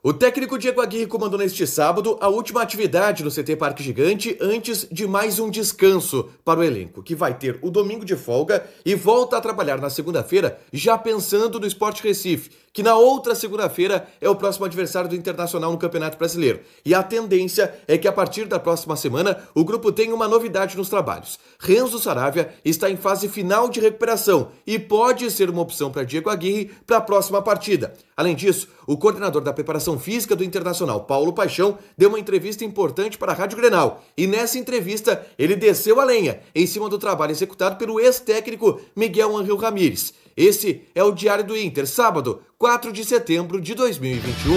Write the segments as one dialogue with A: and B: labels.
A: O técnico Diego Aguirre comandou neste sábado a última atividade no CT Parque Gigante antes de mais um descanso para o elenco, que vai ter o domingo de folga e volta a trabalhar na segunda-feira, já pensando no Sport Recife, que na outra segunda-feira é o próximo adversário do Internacional no Campeonato Brasileiro. E a tendência é que a partir da próxima semana o grupo tenha uma novidade nos trabalhos. Renzo Saravia está em fase final de recuperação e pode ser uma opção para Diego Aguirre para a próxima partida. Além disso, o coordenador da preparação física do Internacional, Paulo Paixão, deu uma entrevista importante para a Rádio Grenal. E nessa entrevista, ele desceu a lenha em cima do trabalho executado pelo ex-técnico Miguel Ángel Ramírez. Esse é o Diário do Inter, sábado, 4 de setembro de 2021.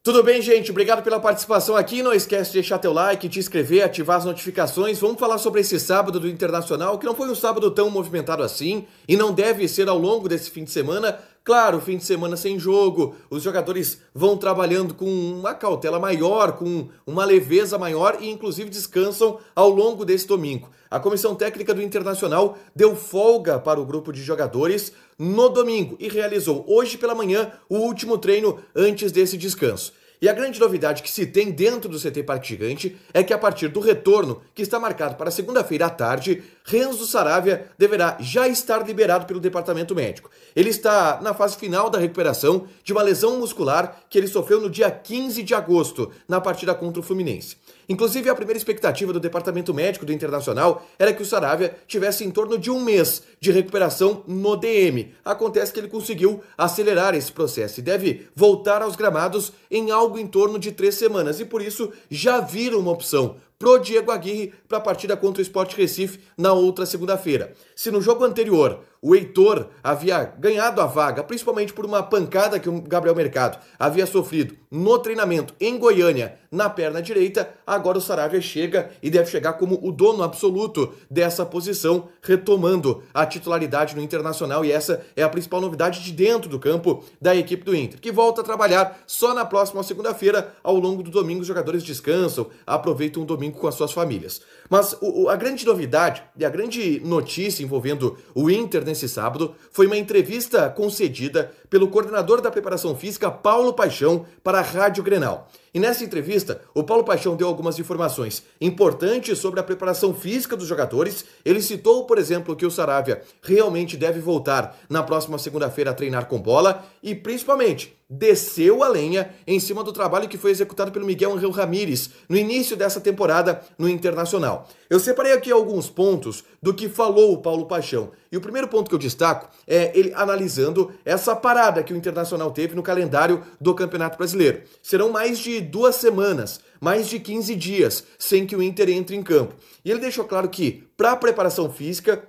A: Tudo bem, gente? Obrigado pela participação aqui. Não esquece de deixar teu like, te inscrever, ativar as notificações. Vamos falar sobre esse sábado do Internacional, que não foi um sábado tão movimentado assim e não deve ser ao longo desse fim de semana. Claro, fim de semana sem jogo, os jogadores vão trabalhando com uma cautela maior, com uma leveza maior e inclusive descansam ao longo desse domingo. A comissão técnica do Internacional deu folga para o grupo de jogadores no domingo e realizou hoje pela manhã o último treino antes desse descanso. E a grande novidade que se tem dentro do CT Parque Gigante é que a partir do retorno, que está marcado para segunda-feira à tarde, Renzo Saravia deverá já estar liberado pelo departamento médico. Ele está na fase final da recuperação de uma lesão muscular que ele sofreu no dia 15 de agosto, na partida contra o Fluminense. Inclusive, a primeira expectativa do departamento médico do Internacional era que o Saravia tivesse em torno de um mês de recuperação no DM. Acontece que ele conseguiu acelerar esse processo e deve voltar aos gramados em algo em torno de 3 semanas. E por isso já vira uma opção pro Diego Aguirre para a partida contra o Sport Recife na outra segunda-feira. Se no jogo anterior o Heitor havia ganhado a vaga, principalmente por uma pancada que o Gabriel Mercado havia sofrido no treinamento em Goiânia, na perna direita, agora o Saravia chega e deve chegar como o dono absoluto dessa posição, retomando a titularidade no Internacional, e essa é a principal novidade de dentro do campo da equipe do Inter, que volta a trabalhar só na próxima segunda-feira. Ao longo do domingo os jogadores descansam, aproveitam o domingo com as suas famílias. Mas a grande novidade e a grande notícia envolvendo o Inter nesse sábado foi uma entrevista concedida pelo coordenador da preparação física, Paulo Paixão, para a Rádio Grenal. E nessa entrevista, o Paulo Paixão deu algumas informações importantes sobre a preparação física dos jogadores. Ele citou, por exemplo, que o Saravia realmente deve voltar na próxima segunda-feira a treinar com bola e, principalmente, desceu a lenha em cima do trabalho que foi executado pelo Miguel Ángel Ramírez no início dessa temporada no Internacional. Eu separei aqui alguns pontos do que falou o Paulo Paixão. E o primeiro ponto que eu destaco é ele analisando essa parada que o Internacional teve no calendário do Campeonato Brasileiro. Serão mais de 2 semanas, mais de 15 dias sem que o Inter entre em campo. E ele deixou claro que, para a preparação física,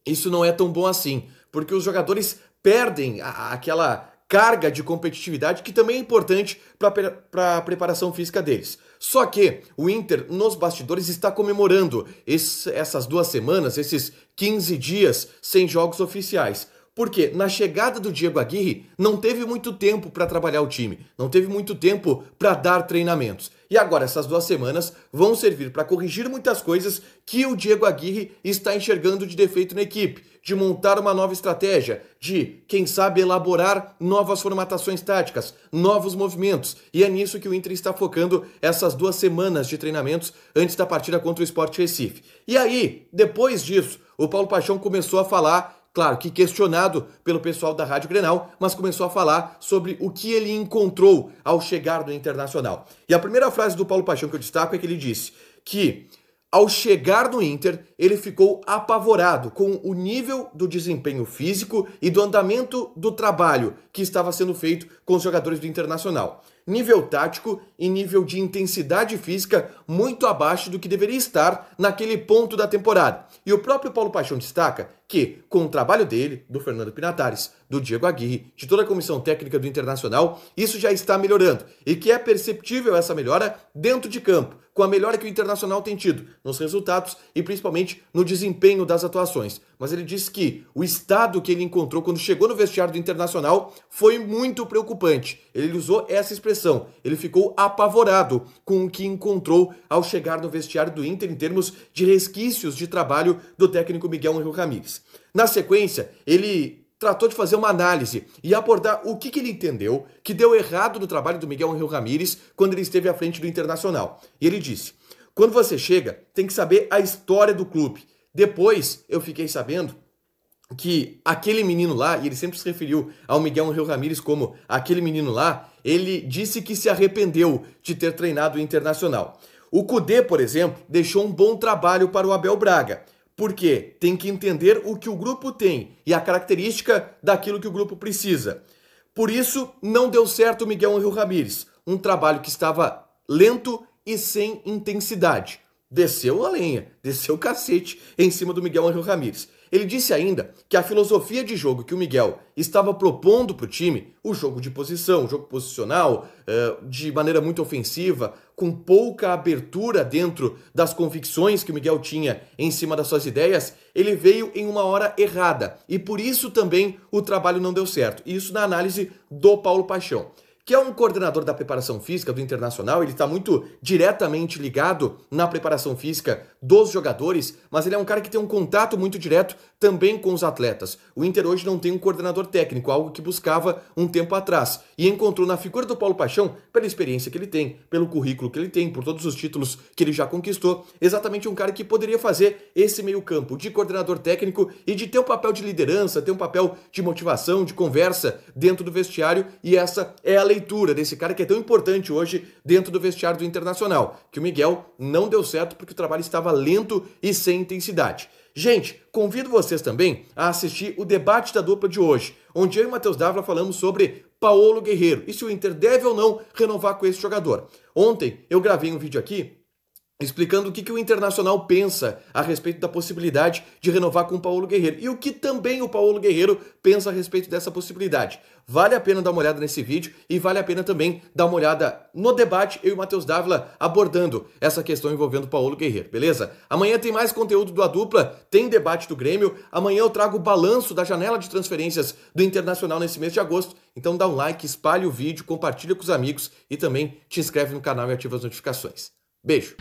A: isso não é tão bom assim, porque os jogadores perdem aquela carga de competitividade que também é importante para a preparação física deles. Só que o Inter, nos bastidores, está comemorando essas 2 semanas, esses 15 dias sem jogos oficiais. Porque na chegada do Diego Aguirre não teve muito tempo para trabalhar o time, não teve muito tempo para dar treinamentos. E agora essas 2 semanas vão servir para corrigir muitas coisas que o Diego Aguirre está enxergando de defeito na equipe, de montar uma nova estratégia, de, quem sabe, elaborar novas formatações táticas, novos movimentos. E é nisso que o Inter está focando essas 2 semanas de treinamentos antes da partida contra o Sport Recife. E aí, depois disso, o Paulo Paixão começou a falar, claro que questionado pelo pessoal da Rádio Grenal, mas começou a falar sobre o que ele encontrou ao chegar no Internacional. E a primeira frase do Paulo Paixão que eu destaco é que ele disse que, ao chegar no Inter, ele ficou apavorado com o nível do desempenho físico e do andamento do trabalho que estava sendo feito com os jogadores do Internacional. Nível tático e nível de intensidade física muito abaixo do que deveria estar naquele ponto da temporada. E o próprio Paulo Paixão destaca que, com o trabalho dele, do Fernando Pinatares, do Diego Aguirre, de toda a comissão técnica do Internacional, isso já está melhorando e que é perceptível essa melhora dentro de campo, com a melhora que o Internacional tem tido nos resultados e principalmente no desempenho das atuações. Mas ele disse que o estado que ele encontrou quando chegou no vestiário do Internacional foi muito preocupante. Ele usou essa expressão. Ele ficou apavorado com o que encontrou ao chegar no vestiário do Inter em termos de resquícios de trabalho do técnico Miguel Ángel Ramírez. Na sequência, ele tratou de fazer uma análise e abordar o que ele entendeu que deu errado no trabalho do Miguel Ángel Ramírez quando ele esteve à frente do Internacional. E ele disse: quando você chega, tem que saber a história do clube. Depois eu fiquei sabendo que aquele menino lá, e ele sempre se referiu ao Miguel Ángel Ramírez como aquele menino lá, ele disse que se arrependeu de ter treinado o Internacional. O Kudê, por exemplo, deixou um bom trabalho para o Abel Braga, porque tem que entender o que o grupo tem e a característica daquilo que o grupo precisa. Por isso, não deu certo o Miguel Ángel Ramírez, um trabalho que estava lento e sem intensidade. Desceu a lenha, desceu o cacete em cima do Miguel Ángel Ramírez. Ele disse ainda que a filosofia de jogo que o Miguel estava propondo para o time, o jogo de posição, o jogo posicional, de maneira muito ofensiva, com pouca abertura dentro das convicções que o Miguel tinha em cima das suas ideias, ele veio em uma hora errada. E por isso também o trabalho não deu certo. Isso na análise do Paulo Paixão, que é um coordenador da preparação física do Internacional. Ele está muito diretamente ligado na preparação física dos jogadores, mas ele é um cara que tem um contato muito direto também com os atletas. O Inter hoje não tem um coordenador técnico, algo que buscava um tempo atrás, e encontrou na figura do Paulo Paixão, pela experiência que ele tem, pelo currículo que ele tem, por todos os títulos que ele já conquistou, exatamente um cara que poderia fazer esse meio campo de coordenador técnico e de ter um papel de liderança, ter um papel de motivação, de conversa dentro do vestiário, e essa é a leitura desse cara que é tão importante hoje dentro do vestiário do Internacional, que o Miguel não deu certo porque o trabalho estava lento e sem intensidade. Gente, convido vocês também a assistir o debate da dupla de hoje, onde eu e o Matheus Dávila falamos sobre Paulo Guerreiro e se o Inter deve ou não renovar com esse jogador. Ontem eu gravei um vídeo aqui explicando o que o Internacional pensa a respeito da possibilidade de renovar com o Paulo Guerreiro e o que também o Paulo Guerreiro pensa a respeito dessa possibilidade. Vale a pena dar uma olhada nesse vídeo e vale a pena também dar uma olhada no debate, eu e o Matheus Dávila abordando essa questão envolvendo o Paulo Guerreiro, beleza? Amanhã tem mais conteúdo do A Dupla, tem debate do Grêmio, amanhã eu trago o balanço da janela de transferências do Internacional nesse mês de agosto, então dá um like, espalhe o vídeo, compartilha com os amigos e também te inscreve no canal e ativa as notificações. Beijo!